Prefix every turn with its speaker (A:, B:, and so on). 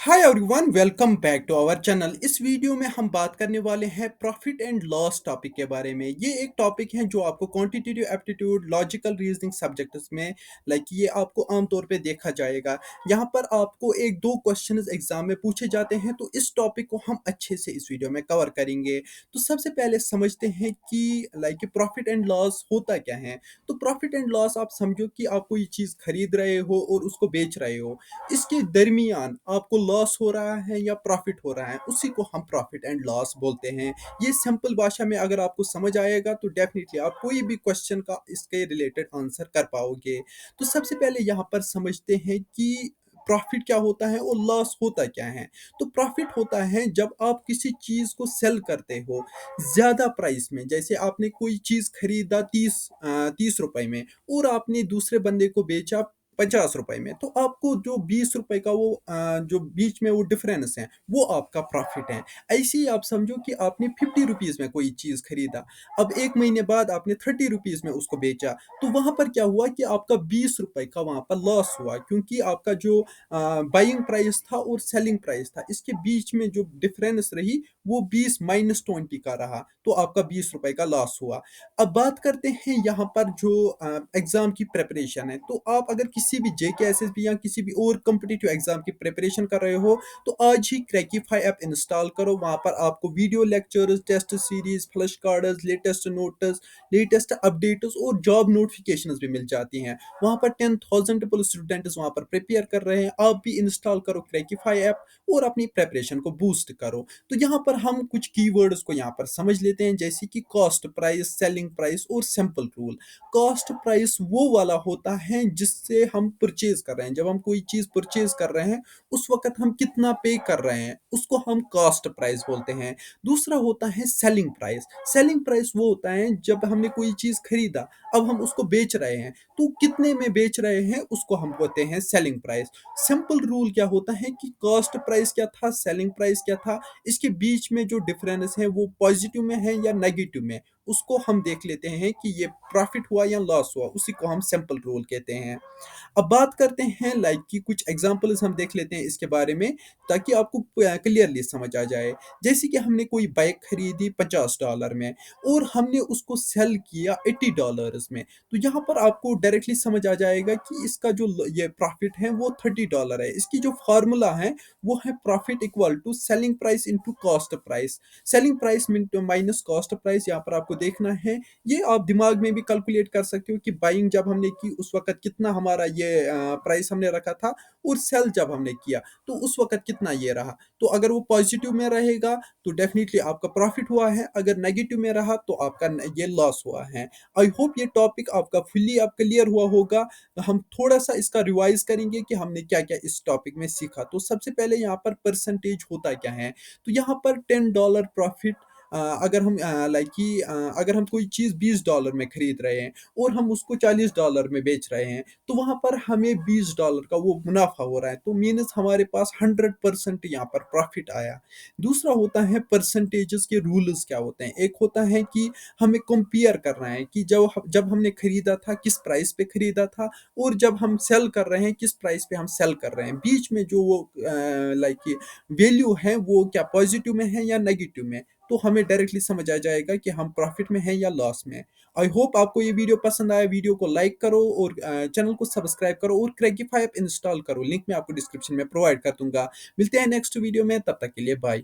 A: Hi everyone, welcome back to our channel. इस video में हम बात करने वाले हैं प्रॉफिट एंड लॉस टॉपिक के बारे में। ये एक टॉपिक है जो आपको quantitative aptitude, logical reasoning subjects में ये आपको आमतौर पे देखा जाएगा। यहाँ पर आपको एक दो क्वेश्चंस एग्जाम में पूछे जाते हैं, तो इस टॉपिक को हम अच्छे से इस वीडियो में कवर करेंगे। तो सबसे पहले समझते हैं कि प्रॉफिट एंड लॉस होता क्या है। तो प्रॉफिट एंड लॉस आप समझो कि आप कोई चीज़ खरीद रहे हो और उसको बेच रहे हो, इसके दरमियान आपको लॉस हो रहा है या प्रॉफिट हो रहा है, उसी को हम प्रॉफिट एंड लॉस बोलते हैं। ये सिंपल भाषा में अगर आपको समझ आएगा तो डेफिनेटली आप कोई भी क्वेश्चन का इसके रिलेटेड आंसर कर पाओगे। तो सबसे पहले यहाँ पर समझते हैं कि प्रॉफिट क्या होता है और लॉस होता क्या है। तो प्रॉफिट होता है जब आप किसी चीज को सेल करते हो ज्यादा प्राइस में। जैसे आपने कोई चीज खरीदा 30 रुपए में और आपने दूसरे बंदे को बेचा 50 रुपए में, तो आपको जो 20 रुपए का वो जो बीच में वो डिफरेंस है, वो आपका प्रॉफिट है। ऐसे ही आप समझो कि आपने 50 रुपीज में कोई चीज खरीदा, अब 1 महीने बाद आपने 30 रुपीज में उसको बेचा, तो वहां पर क्या हुआ कि आपका 20 रुपए का वहां पर लॉस हुआ, क्योंकि आपका जो बाइंग प्राइस था और सेलिंग प्राइस था, इसके बीच में जो डिफरेंस रही वो 20 - 20 का रहा, तो आपका 20 रुपए का लॉस हुआ। अब बात करते हैं यहाँ पर जो एग्जाम की प्रिपरेशन है। तो आप अगर किसी भी जेके एसएसबी या किसी भी और कॉम्पिटिटिव एग्जाम की प्रिपरेशन कर रहे हो, तो आज ही क्रैकीफाई ऐप इंस्टॉल करो। वहां पर आपको video lectures, test series, flash cards, latest notes, latest updates और जॉब नोटिफिकेशंस भी मिल जाती हैं। वहां पर 10,000 पीपल स्टूडेंट्स वहां पर प्रिपेयर कर रहे हैं। आप भी इंस्टॉल करो क्रैकीफाई ऐप और अपनी प्रिपरेशन को बूस्ट करो। तो यहाँ पर हम कुछ कीवर्ड्स को यहाँ पर समझ लेते हैं, जैसे कि कॉस्ट प्राइस, सेलिंग प्राइस और सिंपल रूल। कॉस्ट प्राइस वो वाला होता है जिससे हम परचेज कर रहे हैं। जब हम कोई चीज परचेज कर रहे हैं, उस वक्त हम कितना पे कर रहे हैं, उसको हम कॉस्ट प्राइस बोलते हैं। दूसरा होता है सेलिंग प्राइस। सेलिंग प्राइस वो होता है जब हमने कोई चीज खरीदा, अब हम उसको बेच रहे हैं, तो कितने में बेच रहे हैं उसको हम बोलते हैं सेलिंग प्राइस। सिंपल रूल क्या होता है कि कॉस्ट प्राइस क्या था, सेलिंग प्राइस क्या था, इसके बीच में जो डिफरेंस है वो पॉजिटिव में है या नेगेटिव में, उसको हम देख लेते हैं कि ये प्रॉफिट हुआ या लॉस हुआ, उसी को हम सिंपल रूल कहते हैं। अब बात करते हैं कि कुछ एग्जांपल्स हम देख लेते हैं इसके बारे में, ताकि आपको क्लियरली समझ आ जाए। जैसे कि हमने कोई बाइक खरीदी $50 में और हमने उसको सेल किया $80 में, तो यहाँ पर आपको डायरेक्टली समझ आ जाएगा कि इसका जो ये प्रॉफिट है वो $30 है। इसकी जो फार्मूला है वो है profit equal to selling price into cost price. Selling price minus cost price, यहाँ पर आपको देखना है। ये आप दिमाग में भी कैलकुलेट कर सकते हो कि बाइंग जब हमने की उस वक्त कितना हमारा ये प्राइस हमने रखा था, और सेल जब हमने किया तो उस वक्त कितना ये रहा। तो अगर वो पॉजिटिव में रहेगा तो डेफिनेटली आपका प्रॉफिट हुआ है, अगर नेगेटिव में रहा तो आपका ये लॉस हुआ है। आई होप ये टॉपिक आपका फुल्ली अब क्लियर हुआ होगा। तो हम थोड़ा सा इसका रिवाइज करेंगे कि हमने क्या क्या इस टॉपिक में सीखा। तो सबसे पहले यहाँ पर परसेंटेज होता क्या है। तो यहाँ पर $10 प्रॉफिट, अगर हम कोई चीज़ $20 में खरीद रहे हैं और हम उसको $40 में बेच रहे हैं, तो वहां पर हमें $20 का वो मुनाफा हो रहा है, तो मीनस हमारे पास 100% यहाँ पर प्रॉफिट आया। दूसरा होता है परसेंटेजेस के रूल्स क्या होते हैं। एक होता है कि हमें कंपेयर करना है कि जब हमने खरीदा था किस प्राइस पे खरीदा था, और जब हम सेल कर रहे हैं किस प्राइस पे हम सेल कर रहे हैं। बीच में जो वो वैल्यू है वो क्या पॉजिटिव में है या नेगेटिव में, तो हमें डायरेक्टली समझ आ जाएगा कि हम प्रॉफिट में हैं या लॉस में। आई होप आपको ये वीडियो पसंद आया। वीडियो को लाइक करो और चैनल को सब्सक्राइब करो और क्रैकीफाई ऐप इंस्टॉल करो। लिंक मैं आपको डिस्क्रिप्शन में प्रोवाइड कर दूंगा। मिलते हैं नेक्स्ट वीडियो में, तब तक के लिए बाय।